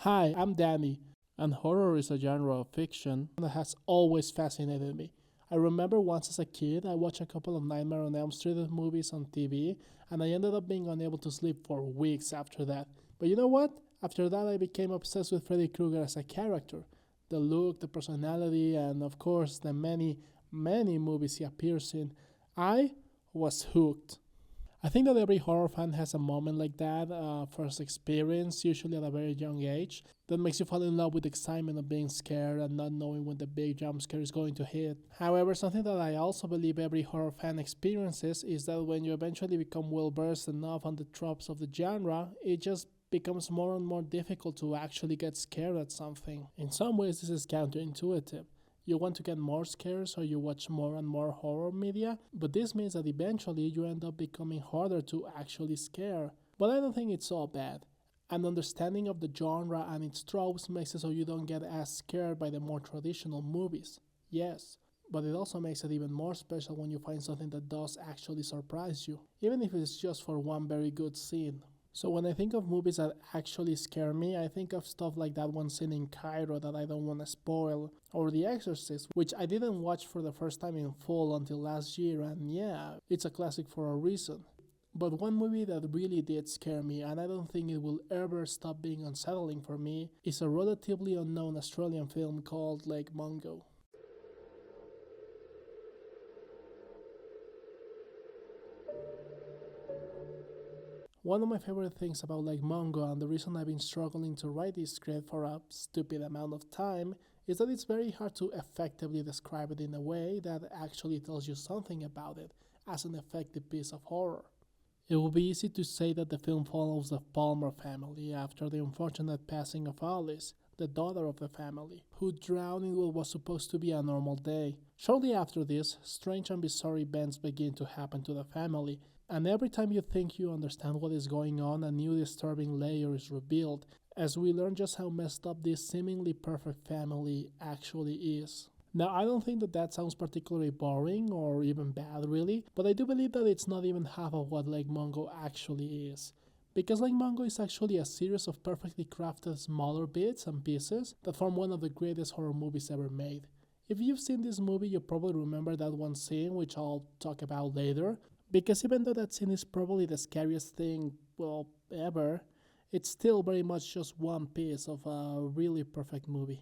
Hi, I'm Danny, and horror is a genre of fiction that has always fascinated me. I remember once as a kid, I watched a couple of Nightmare on Elm Street movies on TV, and I ended up being unable to sleep for weeks after that. But you know what? After that, I became obsessed with Freddy Krueger as a character. The look, the personality, and of course, the many movies he appears in. I was hooked. I think that every horror fan has a moment like that, first experience, usually at a very young age, that makes you fall in love with the excitement of being scared and not knowing when the big jump scare is going to hit. However, something that I also believe every horror fan experiences is that when you eventually become well versed enough on the tropes of the genre, it just becomes more and more difficult to actually get scared at something. In some ways, this is counterintuitive. You want to get more scared, so you watch more and more horror media, but this means that eventually you end up becoming harder to actually scare. But I don't think it's all bad. An understanding of the genre and its tropes makes it so you don't get as scared by the more traditional movies. Yes, but it also makes it even more special when you find something that does actually surprise you, even if it's just for one very good scene. So when I think of movies that actually scare me, I think of stuff like that one scene in Cairo that I don't want to spoil, or The Exorcist, which I didn't watch for the first time in full until last year, and yeah, it's a classic for a reason. But one movie that really did scare me, and I don't think it will ever stop being unsettling for me, is a relatively unknown Australian film called Mungo. One of my favorite things about Mungo, and the reason I've been struggling to write this script for a stupid amount of time, is that it's very hard to effectively describe it in a way that actually tells you something about it as an effective piece of horror. It would be easy to say that the film follows the Palmer family after the unfortunate passing of Alice, the daughter of the family, who drowned in what was supposed to be a normal day. Shortly after this, strange and bizarre events begin to happen to the family, and every time you think you understand what is going on, a new disturbing layer is revealed as we learn just how messed up this seemingly perfect family actually is. Now, I don't think that sounds particularly boring or even bad, really, but I do believe that it's not even half of what Mungo actually is. Because Mungo is actually a series of perfectly crafted smaller bits and pieces that form one of the greatest horror movies ever made. If you've seen this movie, you probably remember that one scene, which I'll talk about later, because even though that scene is probably the scariest thing, well, ever, it's still very much just one piece of a really perfect movie.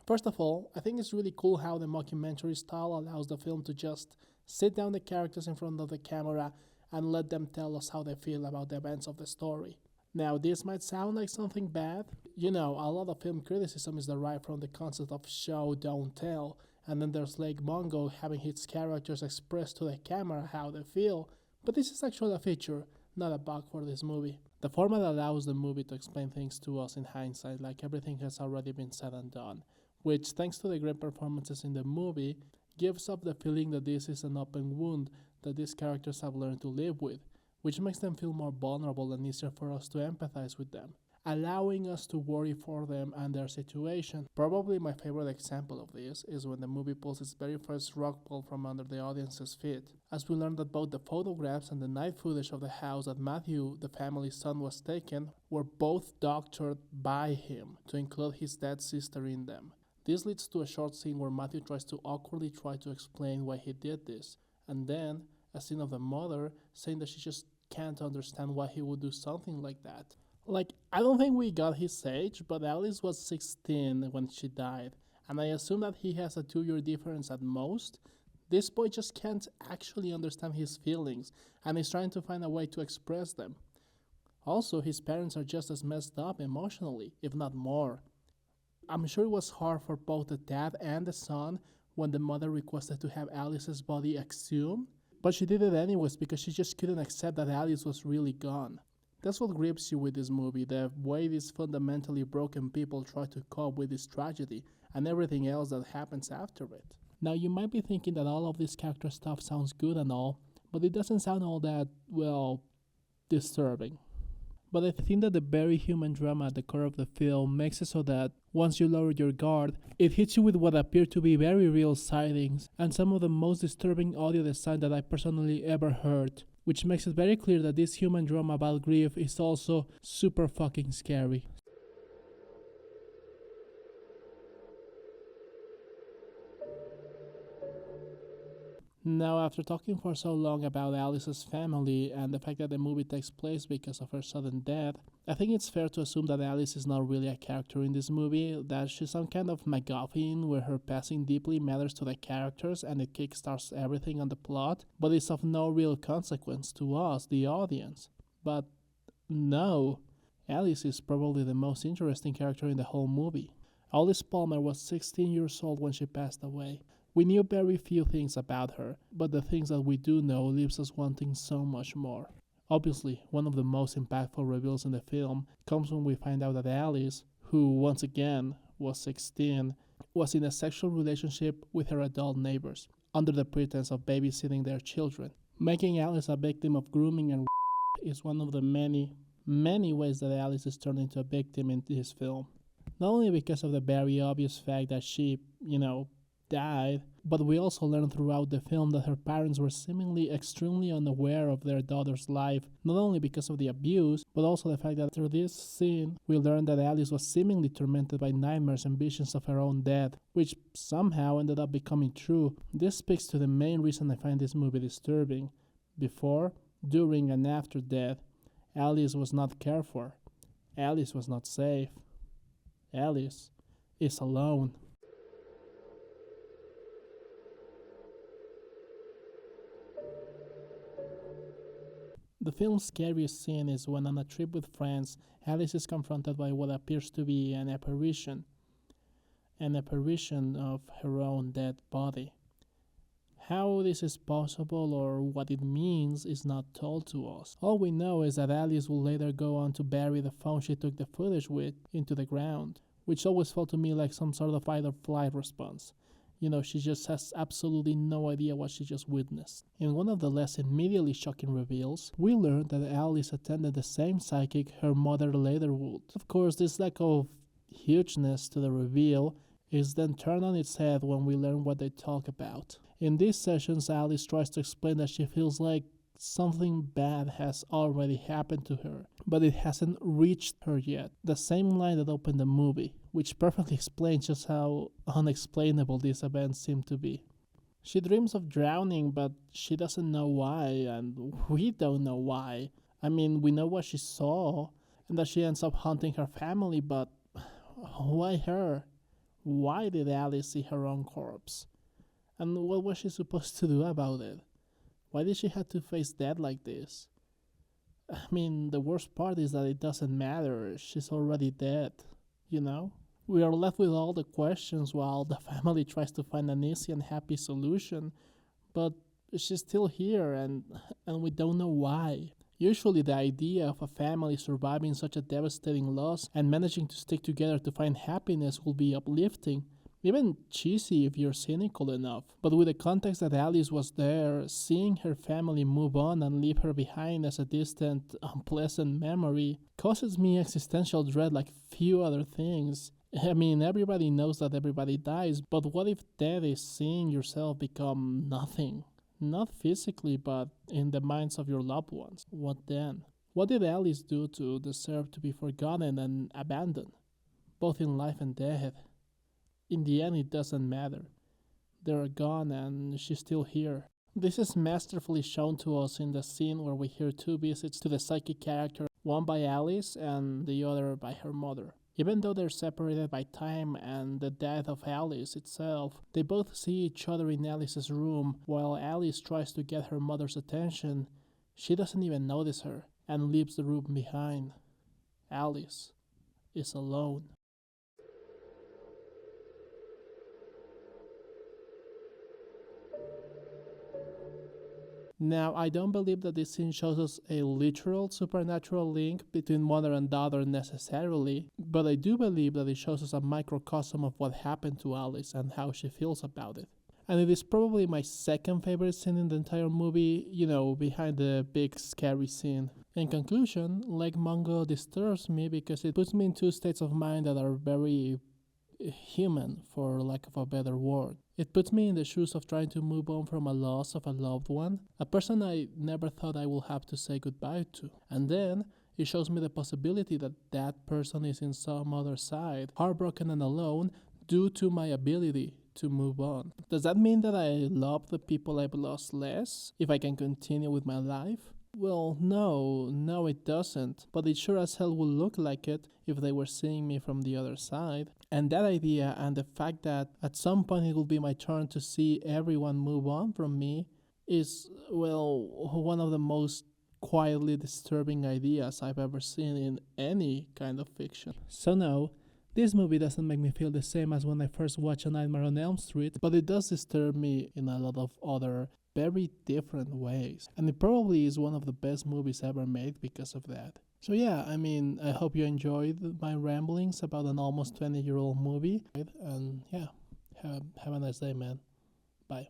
First of all, I think it's really cool how the mockumentary style allows the film to just sit down the characters in front of the camera and let them tell us how they feel about the events of the story. Now, this might sound like something bad. You know, a lot of film criticism is derived from the concept of show, don't tell, and then there's Mungo having his characters express to the camera how they feel, but this is actually a feature, not a bug for this movie. The format allows the movie to explain things to us in hindsight, like everything has already been said and done, which, thanks to the great performances in the movie, gives up the feeling that this is an open wound that these characters have learned to live with, which makes them feel more vulnerable and easier for us to empathize with them, allowing us to worry for them and their situation. Probably my favorite example of this is when the movie pulls its very first rock ball from under the audience's feet, as we learn that both the photographs and the night footage of the house that Matthew, the family's son, was taken were both doctored by him to include his dead sister in them. This leads to a short scene where Matthew tries to awkwardly try to explain why he did this, and then a scene of the mother saying that she just can't understand why he would do something like that. I don't think we got his age, but Alice was 16 when she died, and I assume that he has a 2-year difference at most. This boy just can't actually understand his feelings, and is trying to find a way to express them. Also, his parents are just as messed up emotionally, if not more. I'm sure it was hard for both the dad and the son when the mother requested to have Alice's body exhumed, but she did it anyways because she just couldn't accept that Alice was really gone. That's what grips you with this movie, the way these fundamentally broken people try to cope with this tragedy and everything else that happens after it. Now, you might be thinking that all of this character stuff sounds good and all, but it doesn't sound all that, well, disturbing. But I think that the very human drama at the core of the film makes it so that once you lower your guard, it hits you with what appear to be very real sightings and some of the most disturbing audio design that I personally ever heard, which makes it very clear that this human drama about grief is also super fucking scary. Now, after talking for so long about Alice's family and the fact that the movie takes place because of her sudden death, I think it's fair to assume that Alice is not really a character in this movie, that she's some kind of MacGuffin where her passing deeply matters to the characters and it kickstarts everything on the plot, but is of no real consequence to us, the audience. But no, Alice is probably the most interesting character in the whole movie. Alice Palmer was 16 years old when she passed away. We knew very few things about her, but the things that we do know leaves us wanting so much more. Obviously, one of the most impactful reveals in the film comes when we find out that Alice, who once again was 16, was in a sexual relationship with her adult neighbors, under the pretense of babysitting their children. Making Alice a victim of grooming and is one of the many ways that Alice is turned into a victim in this film. Not only because of the very obvious fact that she, died, but we also learn throughout the film that her parents were seemingly extremely unaware of their daughter's life, not only because of the abuse, but also the fact that through this scene, we learn that Alice was seemingly tormented by nightmares and visions of her own death, which somehow ended up becoming true. This speaks to the main reason I find this movie disturbing. Before, during, and after death, Alice was not cared for. Alice was not safe. Alice is alone. The film's scariest scene is when on a trip with friends, Alice is confronted by what appears to be an apparition of her own dead body. How this is possible or what it means is not told to us. All we know is that Alice will later go on to bury the phone she took the footage with into the ground, which always felt to me like some sort of fight or flight response. She just has absolutely no idea what she just witnessed. In one of the less immediately shocking reveals, we learn that Alice attended the same psychic her mother later would. Of course, this lack of hugeness to the reveal is then turned on its head when we learn what they talk about. In these sessions, Alice tries to explain that she feels like something bad has already happened to her, but it hasn't reached her yet. The same line that opened the movie, which perfectly explains just how unexplainable these events seem to be. She dreams of drowning, but she doesn't know why, and we don't know why. I mean, we know what she saw, and that she ends up haunting her family, but why her? Why did Alice see her own corpse? And what was she supposed to do about it? Why did she have to face death like this? I mean, the worst part is that it doesn't matter. She's already dead, We are left with all the questions while the family tries to find an easy and happy solution. But she's still here and we don't know why. Usually the idea of a family surviving such a devastating loss and managing to stick together to find happiness will be uplifting. Even cheesy if you're cynical enough. But with the context that Alice was there, seeing her family move on and leave her behind as a distant, unpleasant memory causes me existential dread like few other things. I mean, everybody knows that everybody dies, but what if death is seeing yourself become nothing? Not physically, but in the minds of your loved ones. What then? What did Alice do to deserve to be forgotten and abandoned, both in life and death? In the end, it doesn't matter. They're gone and she's still here. This is masterfully shown to us in the scene where we hear two visits to the psychic character, one by Alice and the other by her mother. Even though they're separated by time and the death of Alice itself, they both see each other in Alice's room. While Alice tries to get her mother's attention, she doesn't even notice her and leaves the room behind. Alice is alone. Now, I don't believe that this scene shows us a literal supernatural link between mother and daughter necessarily, but I do believe that it shows us a microcosm of what happened to Alice and how she feels about it. And it is probably my second favorite scene in the entire movie, behind the big scary scene. In conclusion, Lake Mungo disturbs me because it puts me in two states of mind that are very human, for lack of a better word. It puts me in the shoes of trying to move on from a loss of a loved one, a person I never thought I would have to say goodbye to. And then it shows me the possibility that that person is in some other side, heartbroken and alone due to my ability to move on. Does that mean that I love the people I've lost less if I can continue with my life? Well, no, it doesn't. But it sure as hell would look like it if they were seeing me from the other side. And that idea and the fact that at some point it will be my turn to see everyone move on from me is, well, one of the most quietly disturbing ideas I've ever seen in any kind of fiction. So no, this movie doesn't make me feel the same as when I first watched A Nightmare on Elm Street, but it does disturb me in a lot of other very different ways. And it probably is one of the best movies ever made because of that. So yeah, I mean, I hope you enjoyed my ramblings about an almost 20-year-old movie. And yeah, have a nice day, man. Bye.